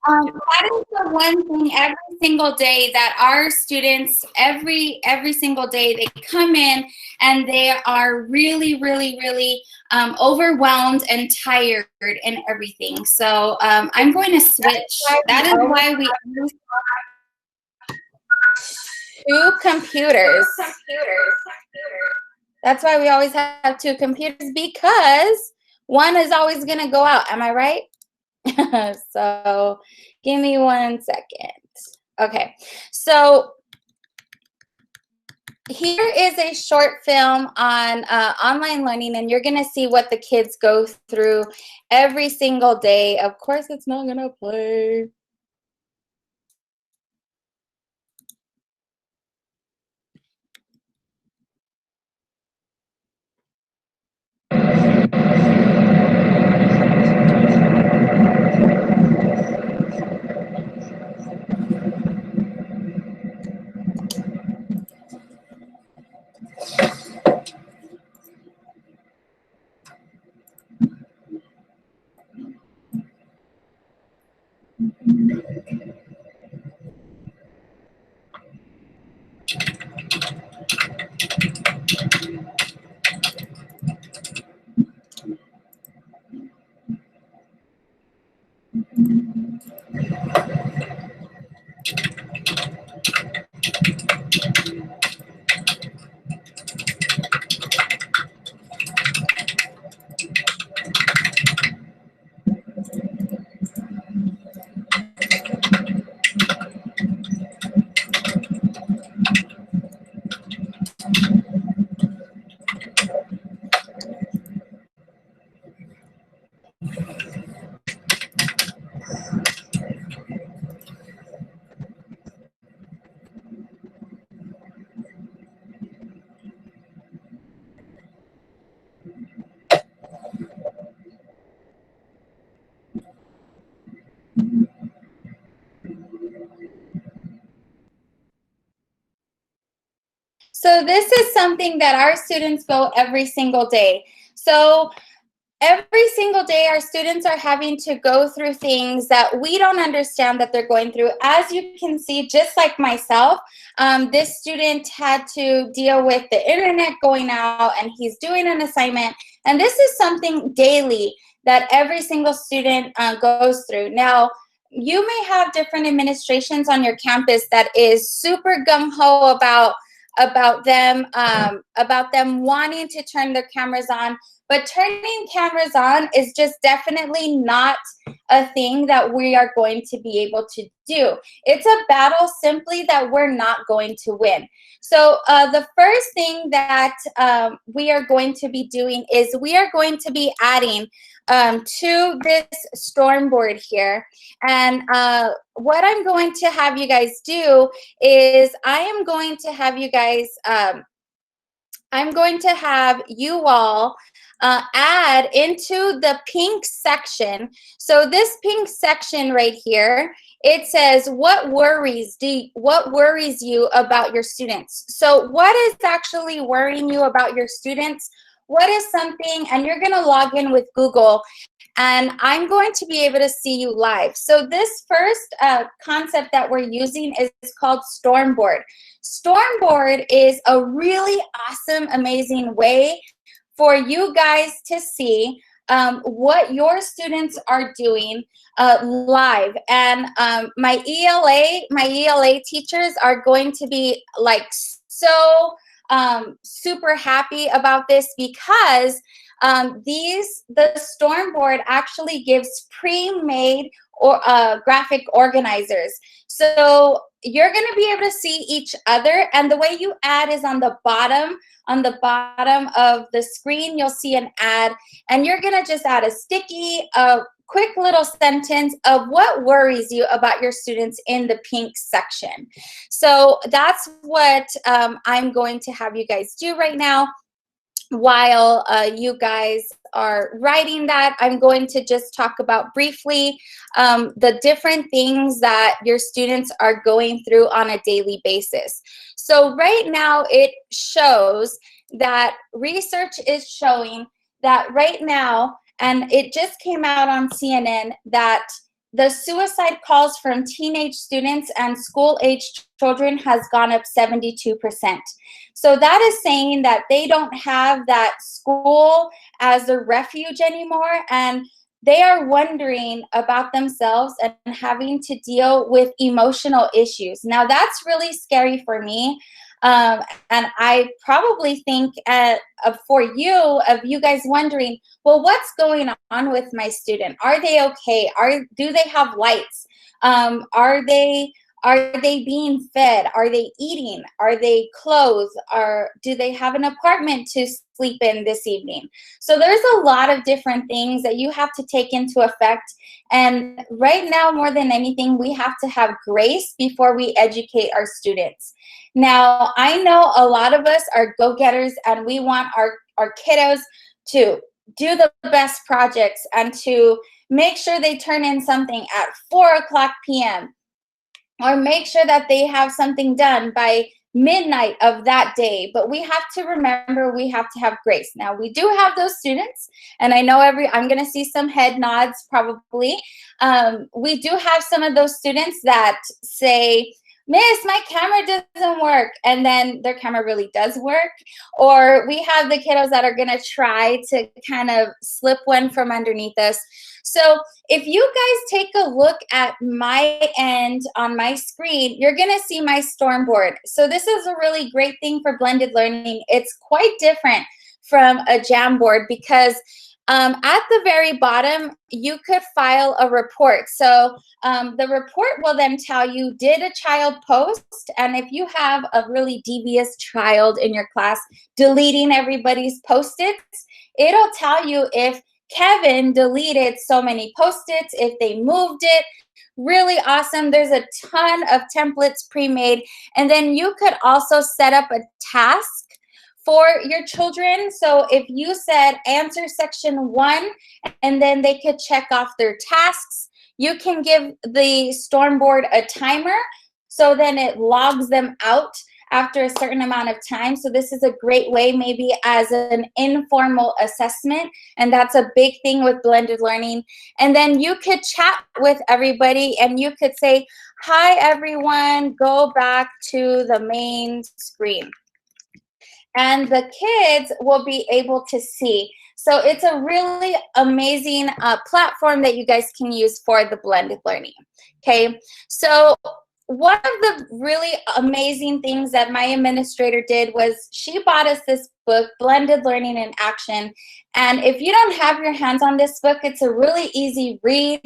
That is the one thing every single day that our students, every single day, they come in and they are really, really, really overwhelmed and tired and everything. So I'm going to switch. That is why we two computers. That's why we always have two computers, because one is always going to go out. Am I right? So give me 1 second. Okay, so here is a short film on online learning, and you're going to see what the kids go through every single day. Of course, it's not going to play. So this is something that our students go every single day. So every single day, our students are having to go through things that we don't understand that they're going through. As you can see, just like myself, this student had to deal with the internet going out, and he's doing an assignment. And this is something daily that every single student goes through. Now, you may have different administrations on your campus that is super gung-ho about them wanting to turn their cameras on, but turning cameras on is just definitely not a thing that we are going to be able to do. It's a battle simply that we're not going to win. So the first thing that we are going to be doing is we are going to be adding to this storm board here. And what I'm going to have you guys do is I am going to have you guys, I'm going to have you all add into the pink section. So this pink section right here, it says what worries you about your students. So what is actually worrying you about your students? What is something, and you're going to log in with Google, and I'm going to be able to see you live. So this first concept that we're using is called Stormboard. Stormboard is a really awesome, amazing way for you guys to see what your students are doing live. And my ELA teachers are going to be like so super happy about this, because the storm board actually gives pre-made or graphic organizers. So you're going to be able to see each other, and the way you add is on the bottom of the screen. You'll see an ad, and you're going to just add a sticky, quick little sentence of what worries you about your students in the pink section. So that's what I'm going to have you guys do right now. While you guys are writing that, I'm going to just talk about briefly the different things that your students are going through on a daily basis. So right now it shows that research is showing that right now, and it just came out on CNN, that the suicide calls from teenage students and school-aged children has gone up 72%. So that is saying that they don't have that school as a refuge anymore, and they are wondering about themselves and having to deal with emotional issues. Now, that's really scary for me. And I probably think for you, of you guys wondering, well, what's going on with my student? Are they okay? Do they have lights? Are they being fed? Are they eating? Are they clothed? Do they have an apartment to sleep in this evening? So there's a lot of different things that you have to take into effect. And right now, more than anything, we have to have grace before we educate our students. Now, I know a lot of us are go-getters and we want our kiddos to do the best projects and to make sure they turn in something at 4:00 p.m. or make sure that they have something done by midnight of that day. But we have to remember, we have to have grace. Now, we do have those students, and I know I'm going to see some head nods probably. We do have some of those students that say, Miss, my camera doesn't work, and then their camera really does work. Or we have the kiddos that are going to try to kind of slip one from underneath us. So if you guys take a look at my end on my screen, you're going to see my Stormboard. So this is a really great thing for blended learning. It's quite different from a Jamboard because at the very bottom, you could file a report. So the report will then tell you, did a child post? And if you have a really devious child in your class deleting everybody's post-its, it'll tell you if Kevin deleted so many post-its, if they moved it. Really awesome. There's a ton of templates pre-made. And then you could also set up a task for your children. So if you said answer section 1, and then they could check off their tasks, you can give the Stormboard a timer, so then it logs them out after a certain amount of time. So this is a great way, maybe as an informal assessment, and that's a big thing with blended learning. And then you could chat with everybody, and you could say, hi everyone, go back to the main screen. And the kids will be able to see. So it's a really amazing platform that you guys can use for the blended learning. Okay, so one of the really amazing things that my administrator did was she bought us this book, Blended Learning in Action. And if you don't have your hands on this book, it's a really easy read.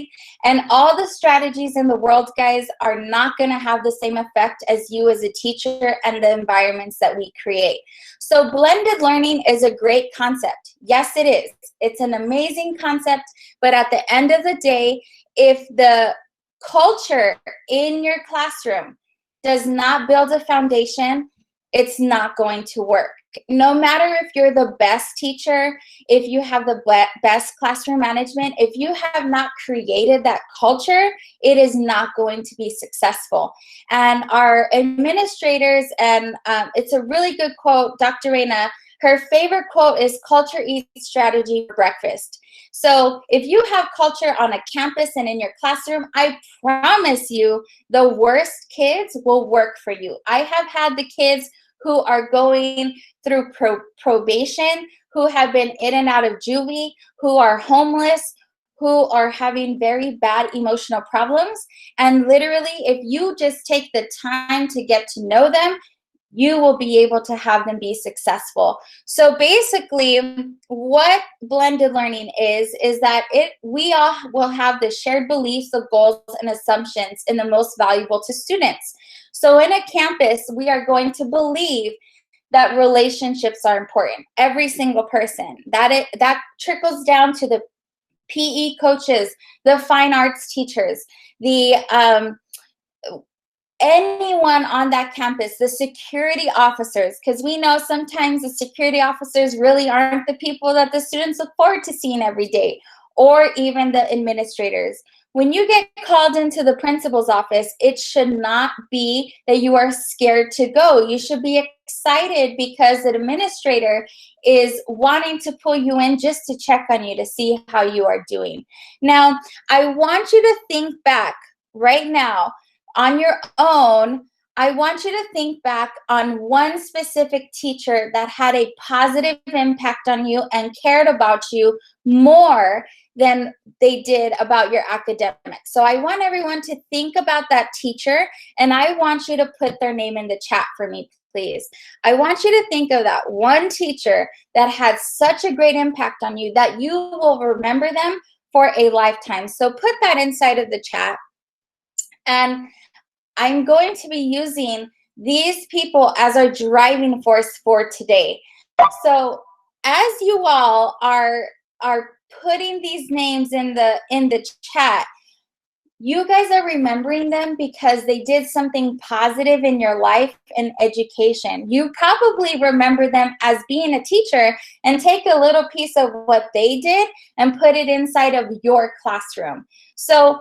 And all the strategies in the world, guys, are not going to have the same effect as you as a teacher and the environments that we create. So blended learning is a great concept. Yes, it is. It's an amazing concept. But at the end of the day, if the culture in your classroom does not build a foundation, it's not going to work. No matter if you're the best teacher, if you have the best classroom management, if you have not created that culture, it is not going to be successful. And our administrators, and it's a really good quote, Dr. Reina, her favorite quote is, culture eats strategy for breakfast. So if you have culture on a campus and in your classroom, I promise you the worst kids will work for you. I have had the kids who are going through probation, who have been in and out of juvie, who are homeless, who are having very bad emotional problems. And literally, if you just take the time to get to know them, you will be able to have them be successful. So basically, what blended learning is that we all will have the shared beliefs, the goals, and assumptions in the most valuable to students. So in a campus, we are going to believe that relationships are important. Every single person. That trickles down to the PE coaches, the fine arts teachers, the anyone on that campus, the security officers, because we know sometimes the security officers really aren't the people that the students look forward to seeing every day, or even the administrators. when you get called into the principal's office, it should not be that you are scared to go. You should be excited because the administrator is wanting to pull you in just to check on you to see how you are doing. Now, I want you to think back right now on your own. I want you to think back on one specific teacher that had a positive impact on you and cared about you more than they did about your academics. So I want everyone to think about that teacher, and I want you to put their name in the chat for me, please. I want you to think of that one teacher that had such a great impact on you that you will remember them for a lifetime. So put that inside of the chat. And I'm going to be using these people as our driving force for today. So as you all are putting these names in the chat, you guys are remembering them because they did something positive in your life and education. You probably remember them as being a teacher and take a little piece of what they did and put it inside of your classroom. So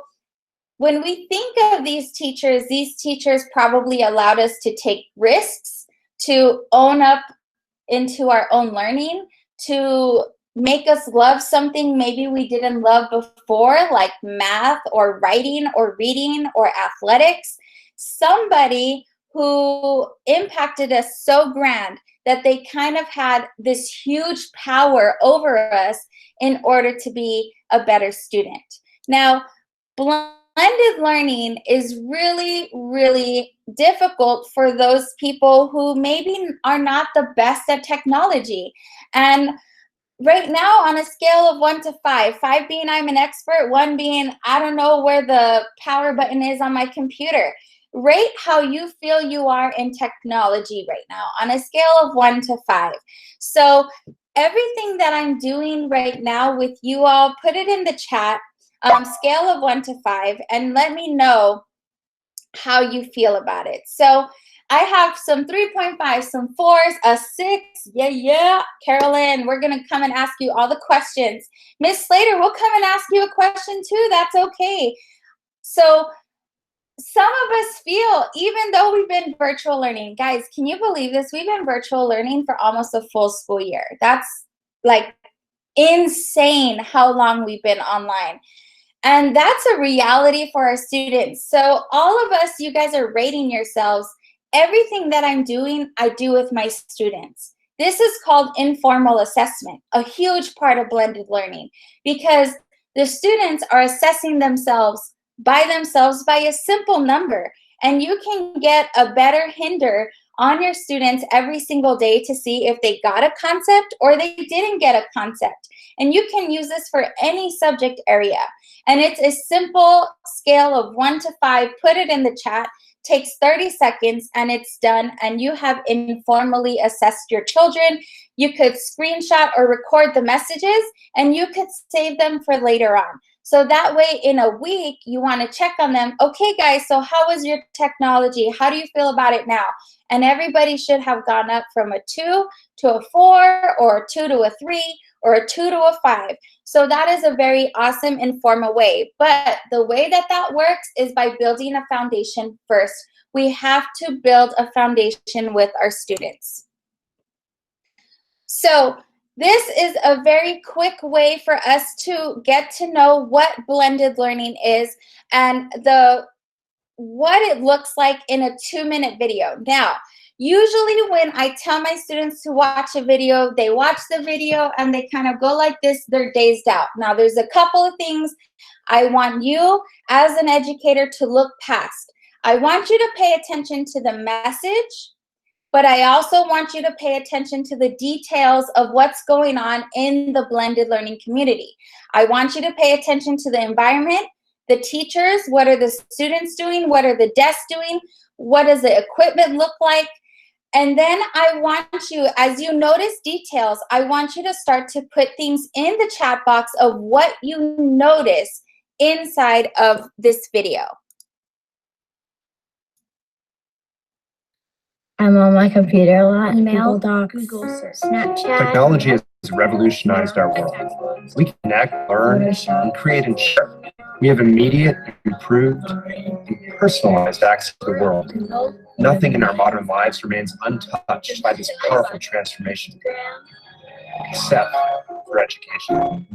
when we think of these teachers probably allowed us to take risks, to own up into our own learning, to make us love something maybe we didn't love before, like math or writing or reading or athletics. Somebody who impacted us so grand that they kind of had this huge power over us in order to be a better student. Now, blended learning is really, really difficult for those people who maybe are not the best at technology. And right now, on a scale of 1 to 5, 5 being I'm an expert, 1 being I don't know where the power button is on my computer, rate how you feel you are in technology right now on a scale of 1 to 5. So everything that I'm doing right now with you all, put it in the chat. Scale of 1 to 5, and let me know how you feel about it. So I have some 3.5, some 4s, a 6. Yeah. Carolyn, we're going to come and ask you all the questions. Miss Slater, we'll come and ask you a question too. That's okay. So some of us feel, even though we've been virtual learning, guys, can you believe this? We've been virtual learning for almost a full school year. That's like insane how long we've been online. And that's a reality for our students. So all of us, you guys are rating yourselves. Everything that I'm doing, I do with my students. This is called informal assessment, a huge part of blended learning, because the students are assessing themselves by a simple number. And you can get a better hinder on your students every single day to see if they got a concept or they didn't get a concept. And you can use this for any subject area. And it's a simple scale of 1 to 5. Put it in the chat. Takes 30 seconds and it's done, and you have informally assessed your children. You could screenshot or record the messages and you could save them for later on. So that way in a week, you want to check on them. Okay, guys, so how was your technology? How do you feel about it now? And everybody should have gone up from a 2 to a 4 or a 2 to a 3 or a 2 to a 5. So that is a very awesome informal way. But the way that that works is by building a foundation first. We have to build a foundation with our students. So this is a very quick way for us to get to know what blended learning is and what it looks like in a 2-minute video. Now, usually when I tell my students to watch a video, they watch the video and they kind of go like this, they're dazed out. Now, there's a couple of things I want you as an educator to look past. I want you to pay attention to the message, but I also want you to pay attention to the details of what's going on in the blended learning community. I want you to pay attention to the environment, the teachers, what are the students doing, what are the desks doing, what does the equipment look like? And then I want you, as you notice details, I want you to start to put things in the chat box of what you notice inside of this video. I'm on my computer a lot. Email, Google Docs, Google Snapchat. Technology has revolutionized our world. We connect, learn, and create and share. We have immediate, improved, and personalized access to the world. Nothing in our modern lives remains untouched by this powerful transformation, except for education.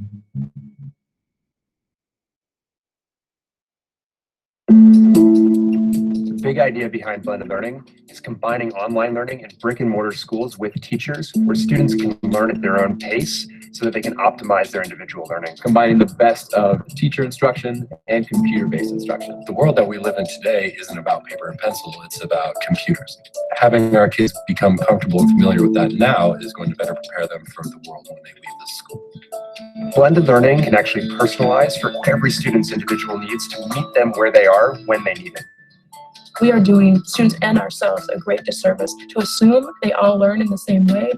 The big idea behind blended learning is combining online learning in brick-and-mortar schools with teachers, where students can learn at their own pace so that they can optimize their individual learning. Combining the best of teacher instruction and computer-based instruction. The world that we live in today isn't about paper and pencil, it's about computers. Having our kids become comfortable and familiar with that now is going to better prepare them for the world when they leave this school. Blended learning can actually personalize for every student's individual needs to meet them where they are when they need it. We are doing students and ourselves a great disservice to assume they all learn in the same way.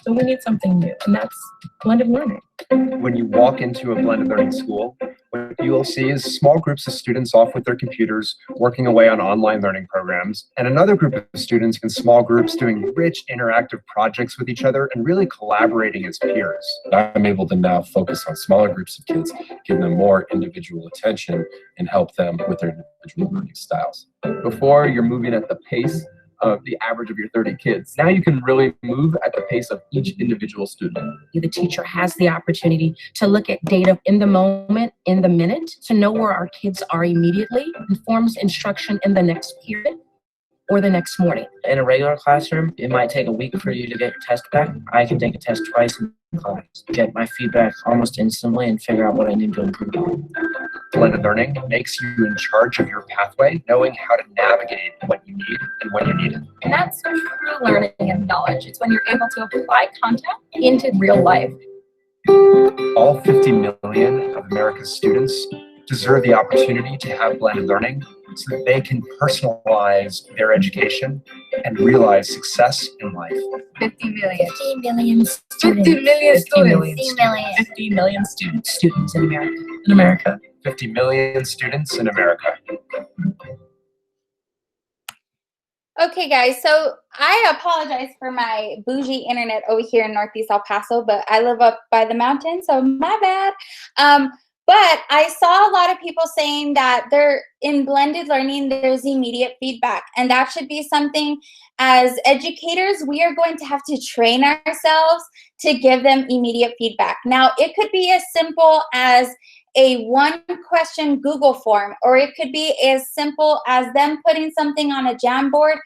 So we need something new, and that's blended learning. When you walk into a blended learning school, what you will see is small groups of students off with their computers working away on online learning programs, and another group of students in small groups doing rich interactive projects with each other and really collaborating as peers. I'm able to now focus on smaller groups of kids, give them more individual attention, and help them with their individual learning styles. Before, you're moving at the pace of the average of your 30 kids. Now you can really move at the pace of each individual student. The teacher has the opportunity to look at data in the moment, in the minute, to know where our kids are immediately, informs instruction in the next period or the next morning. In a regular classroom, it might take a week for you to get your test back. I can take a test twice in class, get my feedback almost instantly, and figure out what I need to improve on. Blended learning makes you in charge of your pathway, knowing how to navigate what you need and when you need it. And that's true learning and knowledge. It's when you're able to apply content into real life. All 50 million of America's students deserve the opportunity to have blended learning so that they can personalize their education and realize success in life. 50 million. 50 million students. 50 million students. 50 million. 50 million students in America. In America. 50 million students in America. Okay, guys, so I apologize for my bougie internet over here in Northeast El Paso, but I live up by the mountain, so my bad. But I saw a lot of people saying that they're in blended learning, there's immediate feedback. And that should be something as educators, we are going to have to train ourselves to give them immediate feedback. Now, it could be as simple as a one-question Google form, or it could be as simple as them putting something on a Jamboard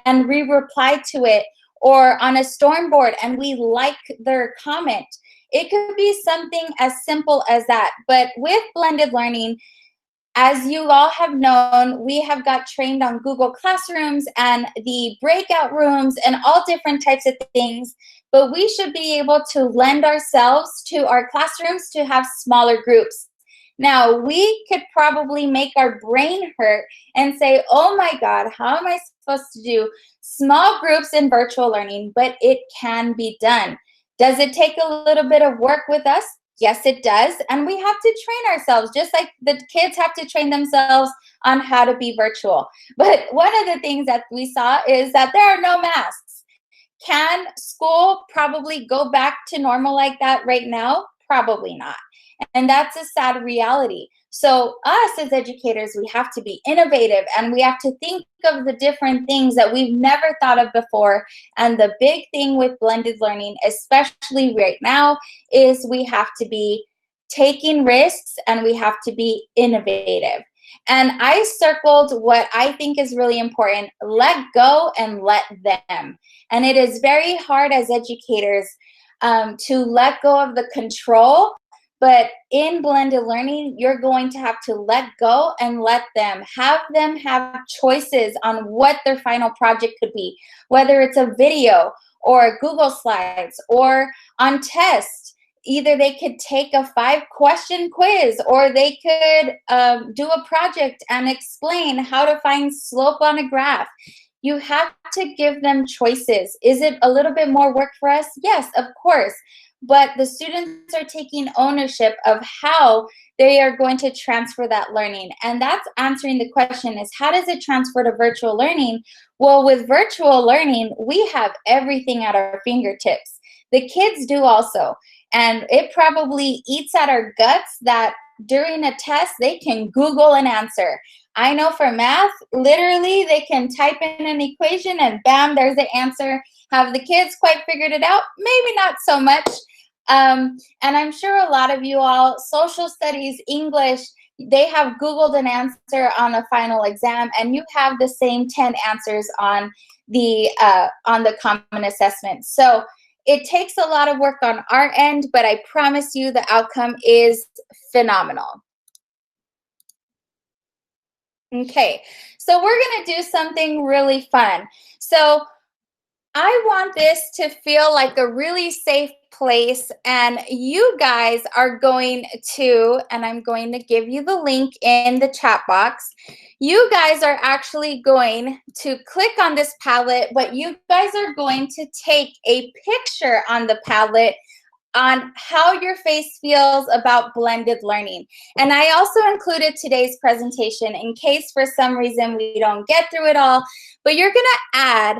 and we reply to it, or on a Stormboard and we like their comment. It could be something as simple as that. But with blended learning, as you all have known, we have got trained on Google Classrooms and the breakout rooms and all different types of things. But we should be able to lend ourselves to our classrooms to have smaller groups. Now, we could probably make our brain hurt and say, oh my God, how am I supposed to do small groups in virtual learning? But it can be done. Does it take a little bit of work with us? Yes, it does. And we have to train ourselves, just like the kids have to train themselves on how to be virtual. But one of the things that we saw is that there are no masks. Can school probably go back to normal like that right now? Probably not. And that's a sad reality. So us as educators, we have to be innovative and we have to think of the different things that we've never thought of before. And the big thing with blended learning, especially right now, is we have to be taking risks and we have to be innovative. And I circled what I think is really important: let go and let them. And it is very hard as educators to let go of the control. But in blended learning, you're going to have to let go and let them have choices on what their final project could be, whether it's a video or Google Slides or on test. Either they could take a 5-question quiz, or they could do a project and explain how to find slope on a graph. You have to give them choices. Is it a little bit more work for us? Yes, of course. But the students are taking ownership of how they are going to transfer that learning. And that's answering the question is, how does it transfer to virtual learning? Well, with virtual learning, we have everything at our fingertips. The kids do also. And it probably eats at our guts that during a test, they can Google an answer. I know for math, literally, they can type in an equation and bam, there's the answer. Have the kids quite figured it out? Maybe not so much. And I'm sure a lot of you all, social studies, English, they have Googled an answer on a final exam, and you have the same 10 answers on the common assessment. So it takes a lot of work on our end, but I promise you the outcome is phenomenal. Okay, so we're gonna do something really fun. So I want this to feel like a really safe place, and you guys are going to, and I'm going to give you the link in the chat box. You guys are actually going to click on this Padlet, but you guys are going to take a picture on the Padlet on how your face feels about blended learning. And I also included today's presentation in case for some reason we don't get through it all, but you're gonna add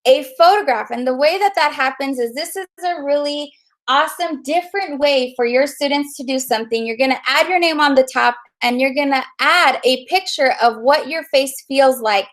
a photograph. And the way that happens is this is a really awesome, different way for your students to do something. You're gonna add your name on the top, and you're gonna add a picture of what your face feels like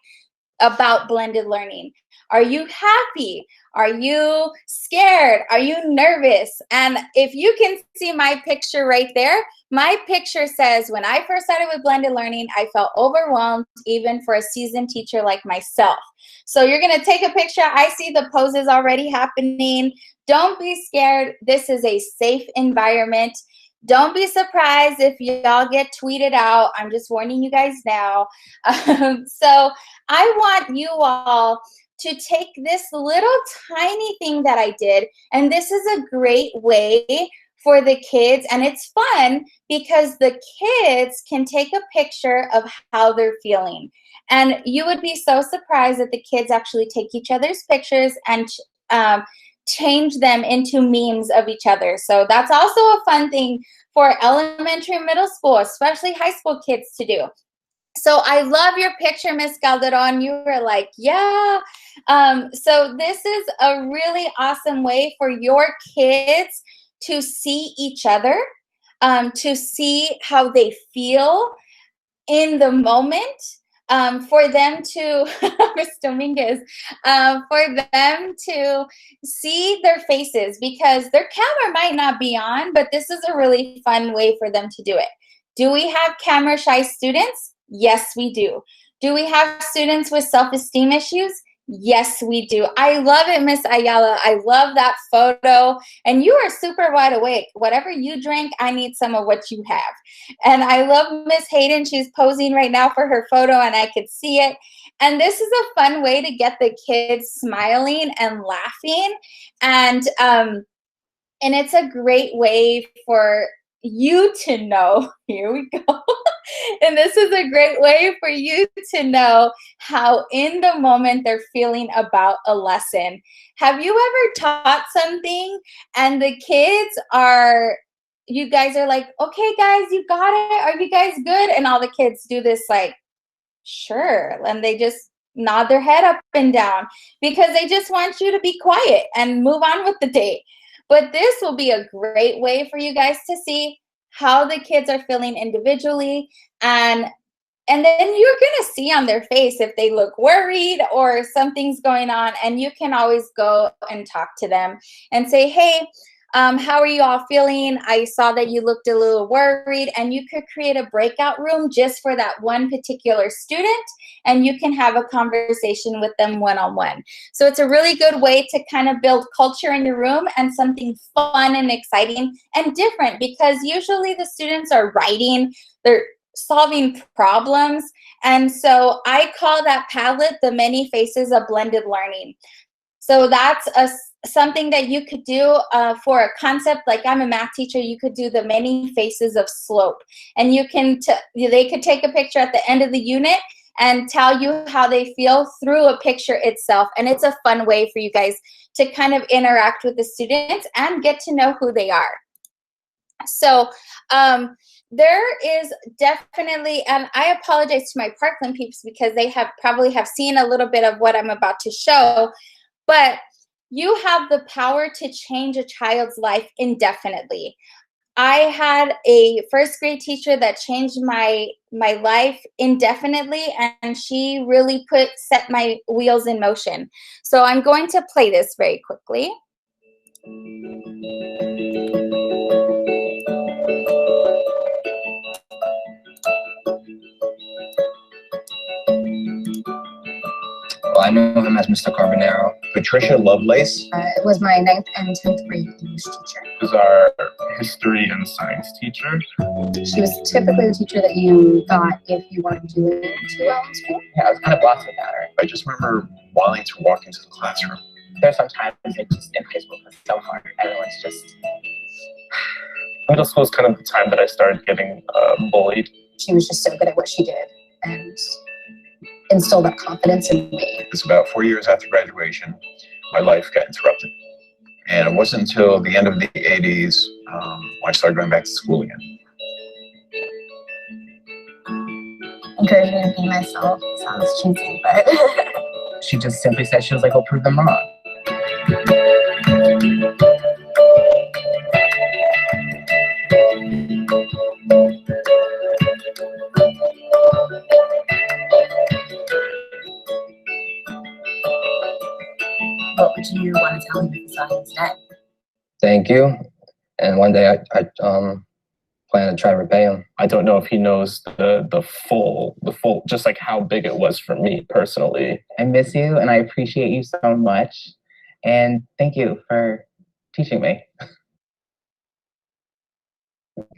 about blended learning. Are you happy? Are you scared? Are you nervous? And if you can see my picture right there, my picture says, when I first started with blended learning, I felt overwhelmed, even for a seasoned teacher like myself. So you're gonna take a picture. I see the poses already happening. Don't be scared. This is a safe environment. Don't be surprised if y'all get tweeted out. I'm just warning you guys now. So I want you all to take this little tiny thing that I did, and this is a great way for the kids, and it's fun because the kids can take a picture of how they're feeling. And you would be so surprised that the kids actually take each other's pictures and change them into memes of each other. So that's also a fun thing for elementary and middle school, especially high school kids to do. So I love your picture, Miss Calderon. You were like, yeah. So this is a really awesome way for your kids to see each other, to see how they feel in the moment, for them to, Ms. Dominguez, for them to see their faces, because their camera might not be on, but this is a really fun way for them to do it. Do we have camera shy students? Yes, we do. Do we have students with self-esteem issues? Yes, we do. I love it, Miss Ayala. I love that photo. And you are super wide awake. Whatever you drink, I need some of what you have. And I love Miss Hayden. She's posing right now for her photo, and I could see it. And this is a fun way to get the kids smiling and laughing. And it's a great way for you to know, here we go. And this is a great way for you to know how in the moment they're feeling about a lesson. Have you ever taught something and the kids are, you guys are like, okay guys, you got it, are you guys good? And all the kids do this like, sure, and they just nod their head up and down because they just want you to be quiet and move on with the day. But this will be a great way for you guys to see how the kids are feeling individually, and then you're gonna see on their face if they look worried or something's going on, and you can always go and talk to them and say, hey, how are you all feeling? I saw that you looked a little worried, and you could create a breakout room just for that one particular student, and you can have a conversation with them one-on-one. So it's a really good way to kind of build culture in your room and something fun and exciting and different, because usually the students are writing, they're solving problems. And so I call that Padlet the many faces of blended learning. So that's something that you could do for a concept. Like, I'm a math teacher, you could do the many faces of slope. And you can, they could take a picture at the end of the unit and tell you how they feel through a picture itself. And it's a fun way for you guys to kind of interact with the students and get to know who they are. So there is definitely, and I apologize to my Parkland peeps because they probably have seen a little bit of what I'm about to show, but you have the power to change a child's life indefinitely. I had a first grade teacher that changed my life indefinitely, and she really set my wheels in motion. So I'm going to play this very quickly. Well, I know him as Mr. Carbonaro. Patricia Lovelace. It was my 9th and 10th grade English teacher. Was our history and science teacher. She was typically the teacher that you got if you weren't doing too well in school. Yeah, I was kind of blocked with that, right? I just remember wanting to walk into the classroom. There's sometimes it just in high school it's so hard. Everyone's just. Middle school is kind of the time that I started getting bullied. She was just so good at what she did and instilled that confidence in me. It's about 4 years after graduation, my life got interrupted. And it wasn't until the end of the 80s when I started going back to school again. Encouraged me to be myself. Sounds cheesy, but She just simply said she was like, "I'll prove them wrong." what would you want to tell him if you saw him instead? Thank you. And one day I plan to try to repay him. I don't know if he knows the full, just like how big it was for me personally. I miss you and I appreciate you so much. And thank you for teaching me.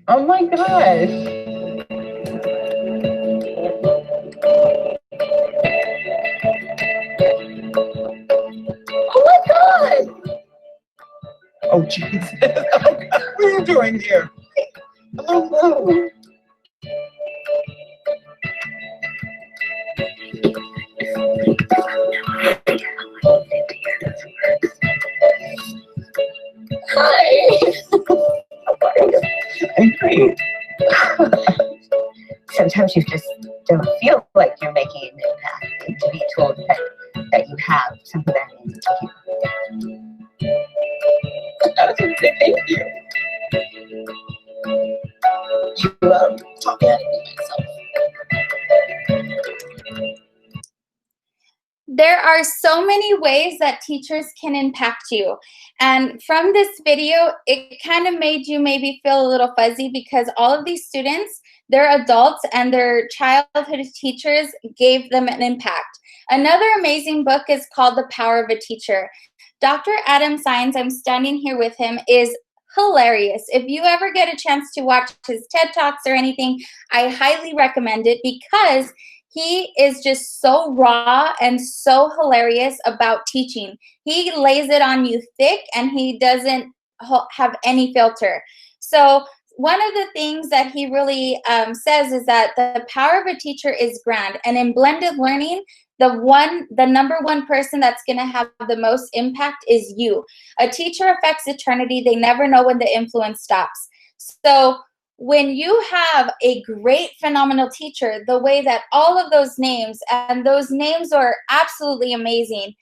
Oh my gosh. Oh my God. Oh, Jesus. What are you doing here? Oh no. Hi. I'm great. Sometimes you just don't feel like you're making an impact, and to be told that you have something that means to you. I was gonna say thank you. You taught me how to be myself. There are so many ways that teachers can impact you. And from this video, it kind of made you maybe feel a little fuzzy because all of these students, they're adults and their childhood teachers gave them an impact. Another amazing book is called The Power of a Teacher. Dr. Adam Saenz, I'm standing here with him, is hilarious. If you ever get a chance to watch his TED Talks or anything, I highly recommend it because he is just so raw and so hilarious about teaching. He lays it on you thick and he doesn't have any filter. So one of the things that he really says is that the power of a teacher is grand. And in blended learning, the number one person that's going to have the most impact is you. A teacher affects eternity. They never know when the influence stops. So when you have a great, phenomenal teacher, the way that all of those names, and those names are absolutely amazing.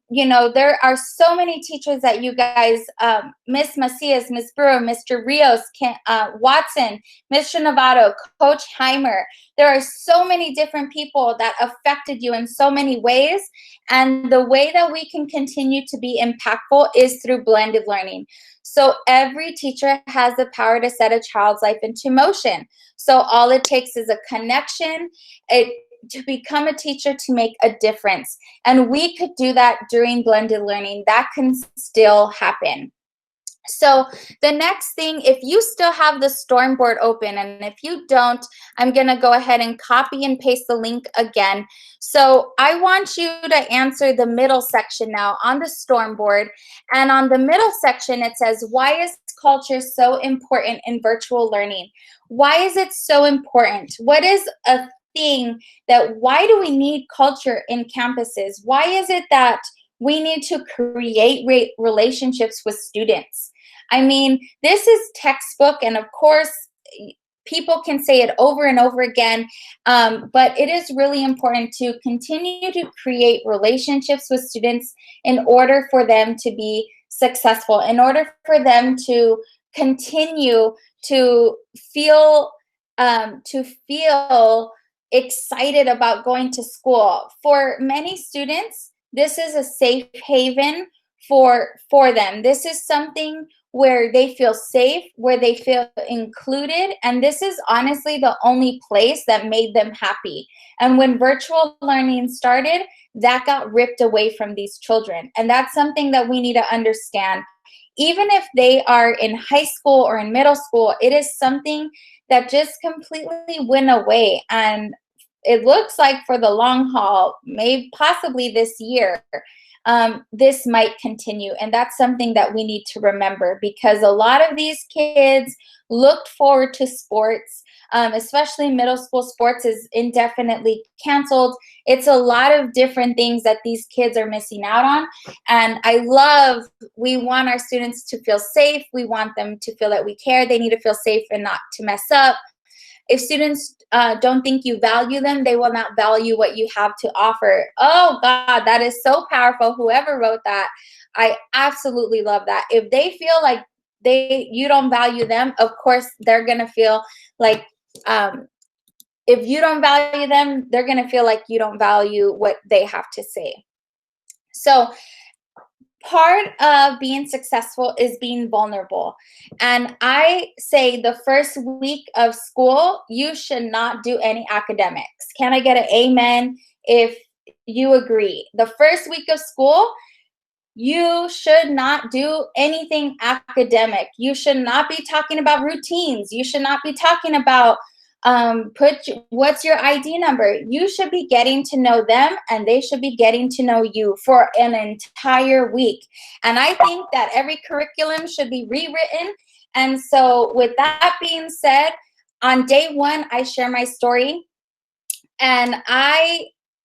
You know, there are so many teachers that you guys, Miss Macias, Miss Brewer, Mr. Rios, Watson, Mr. Novato, Coach Heimer. There are so many different people that affected you in so many ways. And the way that we can continue to be impactful is through blended learning. So every teacher has the power to set a child's life into motion. So all it takes is a connection, to become a teacher, to make a difference. And we could do that during blended learning. That can still happen. So the next thing, if you still have the Stormboard open, and if you don't, I'm going to go ahead and copy and paste the link again. So I want you to answer the middle section now on the Stormboard. And on the middle section, it says, why is culture so important in virtual learning? Why is it so important? What is a thing why do we need culture in campuses? Why is it that we need to create relationships with students? I mean, this is textbook, and of course, people can say it over and over again, but it is really important to continue to create relationships with students in order for them to be successful, in order for them to continue to feel excited about going to school. For many students, this is a safe haven for them. This is something where they feel safe, where they feel included, and this is honestly the only place that made them happy. And when virtual learning started, that got ripped away from these children. And that's something that we need to understand. Even if they are in high school or in middle school, it is something that just completely went away. And it looks like for the long haul, maybe possibly this year, this might continue. And that's something that we need to remember, because a lot of these kids looked forward to sports, especially middle school sports is indefinitely canceled. It's a lot of different things that these kids are missing out on. And we want our students to feel safe. We want them to feel that we care. They need to feel safe and not to mess up. If students don't think you value them, they will not value what you have to offer. Oh God, that is so powerful. Whoever wrote that, I absolutely love that. If they feel like you don't value them, of course they're gonna feel like, if you don't value them, they're gonna feel like you don't value what they have to say. So part of being successful is being vulnerable. And I say the first week of school, you should not do any academics. Can I get an amen if you agree? The first week of school, you should not do anything academic. You should not be talking about routines. You should not be talking about what's your ID number. You should be getting to know them, and they should be getting to know you for an entire week. And I think that every curriculum should be rewritten. And so with that being said, on day one, I share my story. And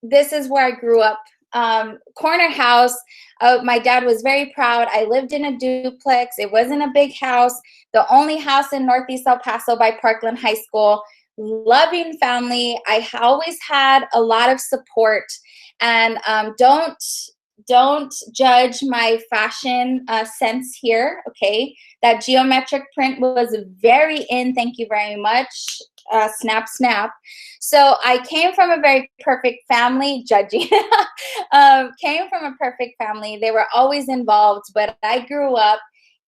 this is where I grew up. Corner house. My dad was very proud. I lived in a duplex. It wasn't a big house. The only house in Northeast El Paso by Parkland High School. Loving family. I always had a lot of support. And don't judge my fashion sense here, okay? That geometric print was very in. Thank you very much. Snap, snap. So I came from a very perfect family, judging. Came from a perfect family. They were always involved, but I grew up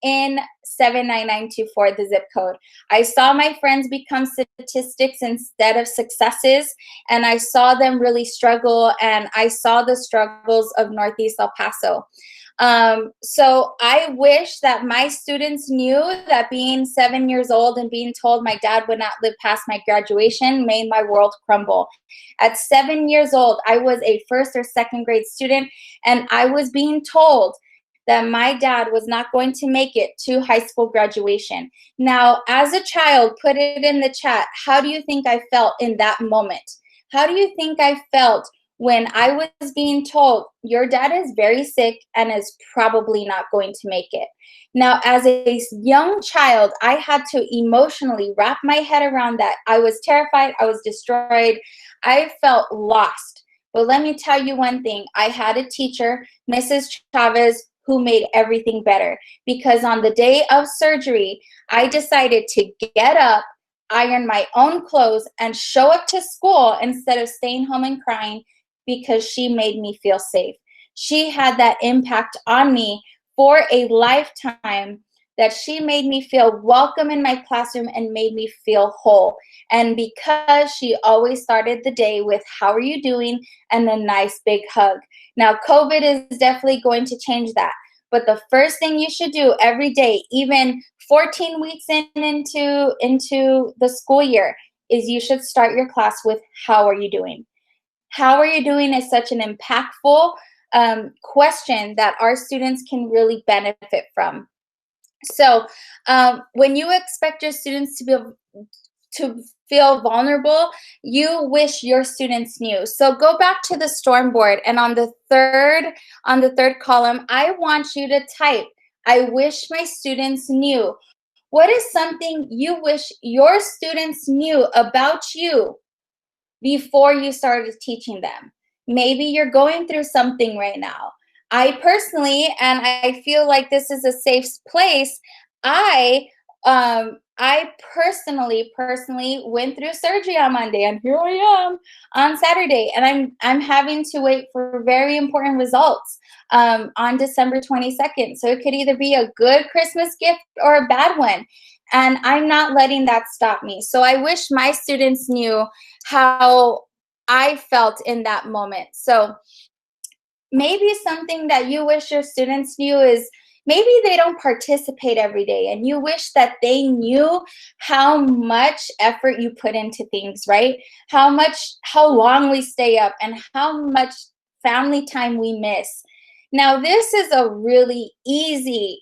in 79924, the zip code. I saw my friends become statistics instead of successes, and I saw them really struggle, and I saw the struggles of Northeast El Paso. So I wish that my students knew that being 7 years old and being told my dad would not live past my graduation made my world crumble. At 7 years old, I was a first or second grade student, and I was being told that my dad was not going to make it to high school graduation. Now, as a child, put it in the chat. How do you think I felt in that moment? How do you think I felt when I was being told, your dad is very sick and is probably not going to make it? Now, as a young child, I had to emotionally wrap my head around that. I was terrified. I was destroyed. I felt lost. But let me tell you one thing. I had a teacher, Mrs. Chavez, who made everything better. Because on the day of surgery, I decided to get up, iron my own clothes, and show up to school instead of staying home and crying, because she made me feel safe. She had that impact on me for a lifetime, that she made me feel welcome in my classroom and made me feel whole. And because she always started the day with, how are you doing? And a nice big hug. Now, COVID is definitely going to change that. But the first thing you should do every day, even 14 weeks into the school year, is you should start your class with, how are you doing? How are you doing is such an impactful question that our students can really benefit from. So when you expect your students to feel vulnerable, you wish your students knew. So go back to the storm board, and on the third column, I want you to type, I wish my students knew. What is something you wish your students knew about you before you started teaching them? Maybe you're going through something right now. I personally, and I feel like this is a safe place, I I personally went through surgery on Monday, and here I am on Saturday, and I'm having to wait for very important results on December 22nd. So it could either be a good Christmas gift or a bad one, and I'm not letting that stop me. So I wish my students knew how I felt in that moment. So maybe something that you wish your students knew is, maybe they don't participate every day, and you wish that they knew how much effort you put into things, right? How long we stay up, and how much family time we miss. Now, this is a really easy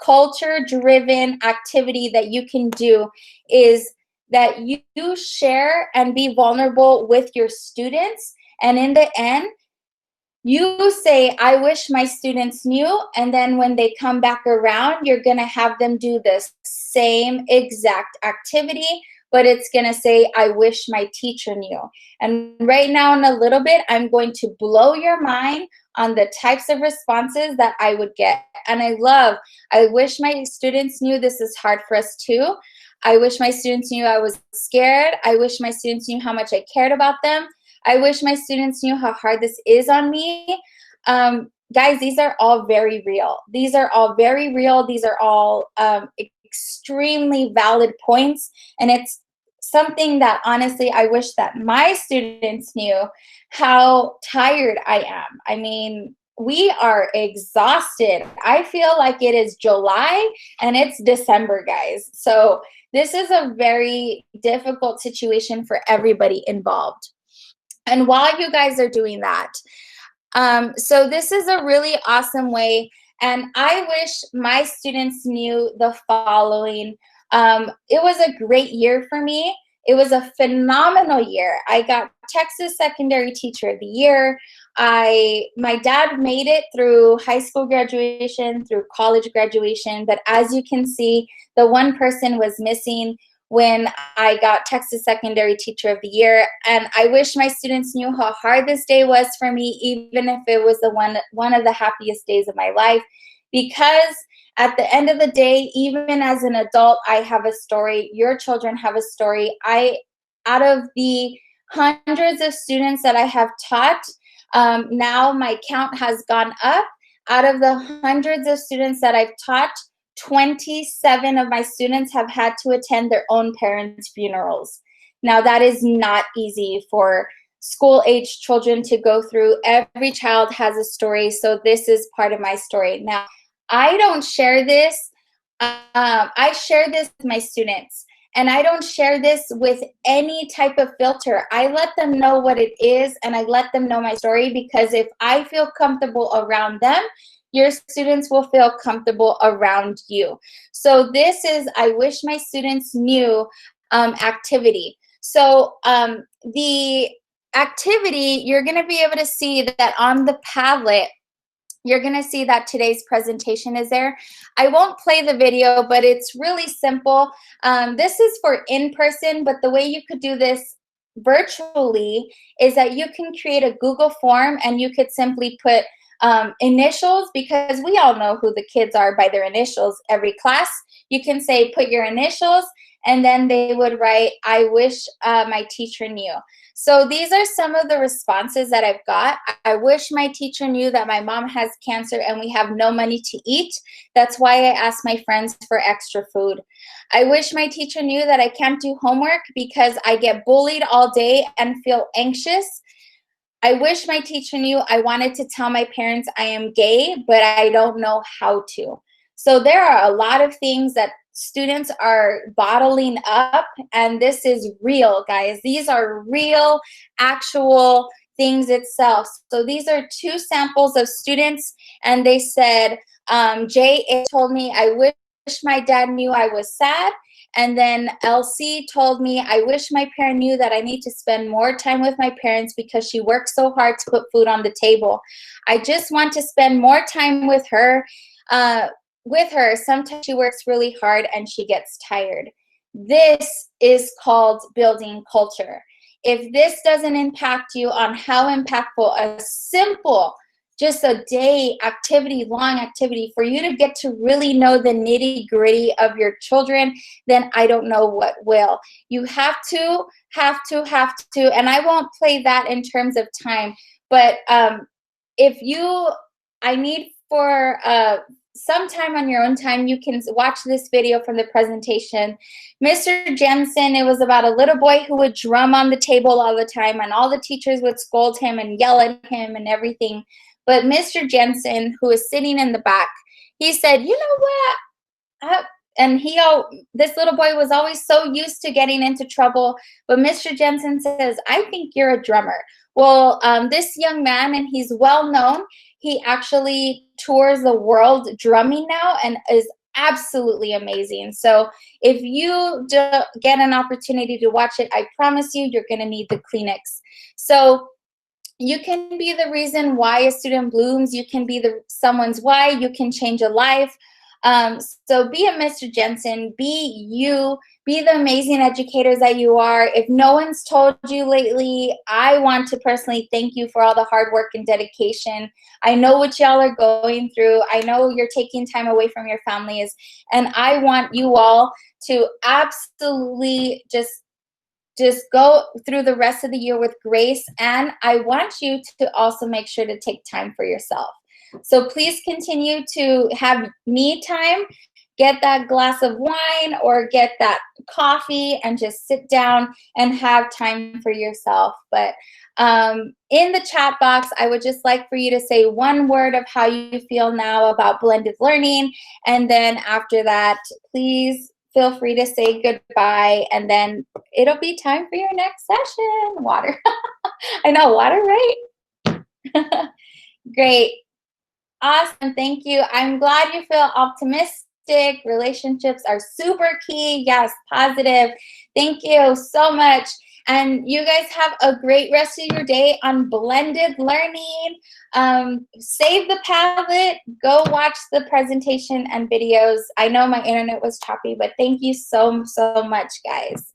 culture-driven activity that you can do, is that you share and be vulnerable with your students, and in the end, you say, I wish my students knew, and then when they come back around, you're going to have them do the same exact activity, but it's going to say, I wish my teacher knew. And right now, in a little bit, I'm going to blow your mind on the types of responses that I would get. And I wish my students knew this is hard for us too. I wish my students knew I was scared. I wish my students knew how much I cared about them. I wish my students knew how hard this is on me. Guys, these are all very real. These are all very real. These are all extremely valid points. And it's something that honestly, I wish that my students knew how tired I am. I mean, we are exhausted. I feel like it is July and it's December, guys. So this is a very difficult situation for everybody involved. And while you guys are doing that, so this is a really awesome way, and I wish my students knew the following. It was a great year for me. It was a phenomenal year. I got Texas Secondary Teacher of the Year. My dad made it through high school graduation, through college graduation, but as you can see, the one person was missing when I got Texas Secondary Teacher of the Year. And I wish my students knew how hard this day was for me, even if it was one of the happiest days of my life, because at the end of the day, even as an adult, I have a story. Your children have a story. Out of the hundreds of students that I have taught, now my count has gone up. Out of the hundreds of students that I've taught, 27 of my students have had to attend their own parents' funerals. Now, that is not easy for school-age children to go through. Every child has a story, so this is part of my story. Now, I don't share this. I share this with my students, and I don't share this with any type of filter. I let them know what it is, and I let them know my story, because if I feel comfortable around them, your students will feel comfortable around you. So this is, I wish my students knew activity. So the activity, you're going to be able to see that on the Padlet. You're going to see that today's presentation is there. I won't play the video, but it's really simple. This is for in-person, but the way you could do this virtually is that you can create a Google form, and you could simply put initials, because we all know who the kids are by their initials every class. You can say, put your initials, and then they would write, I wish my teacher knew. So these are some of the responses that I've got. I wish my teacher knew that my mom has cancer and we have no money to eat. That's why I ask my friends for extra food. I wish my teacher knew that I can't do homework because I get bullied all day and feel anxious. I wish my teacher knew I wanted to tell my parents I am gay, but I don't know how to. So there are a lot of things that students are bottling up, and this is real, guys. These are real, actual things itself. So these are two samples of students, and they said, J.A. told me, I wish my dad knew I was sad. And then LC told me, I wish my parent knew that I need to spend more time with my parents because she works so hard to put food on the table. I just want to spend more time with her. Sometimes she works really hard and she gets tired. This is called building culture. If this doesn't impact you on how impactful a simple just a day activity, long activity, for you to get to really know the nitty gritty of your children, then I don't know what will. You have to, and I won't play that in terms of time, but I need for sometime on your own time, you can watch this video from the presentation. Mr. Jensen, it was about a little boy who would drum on the table all the time, and all the teachers would scold him and yell at him and everything. But Mr. Jensen, who is sitting in the back, he said, you know what? And this little boy was always so used to getting into trouble. But Mr. Jensen says, I think you're a drummer. Well, this young man, and he's well known, he actually tours the world drumming now and is absolutely amazing. So if you get an opportunity to watch it, I promise you, you're going to need the Kleenex. So you can be the reason why a student blooms. You can be someone's why. You can change a life. So be a Mr. Jensen, be you, be the amazing educators that you are. If no one's told you lately, I want to personally thank you for all the hard work and dedication. I know what y'all are going through. I know you're taking time away from your families, and I want you all to absolutely just go through the rest of the year with grace, and I want you to also make sure to take time for yourself. So please continue to have me time. Get that glass of wine or get that coffee and just sit down and have time for yourself. But in the chat box, I would just like for you to say one word of how you feel now about blended learning. And then after that, please feel free to say goodbye. And then it'll be time for your next session. Water. I know, water, right? Great. Awesome. Thank you. I'm glad you feel optimistic. Relationships are super key. Yes, positive. Thank you so much. And you guys have a great rest of your day on blended learning. Save the Padlet. Go watch the presentation and videos. I know my internet was choppy, but thank you so much, guys.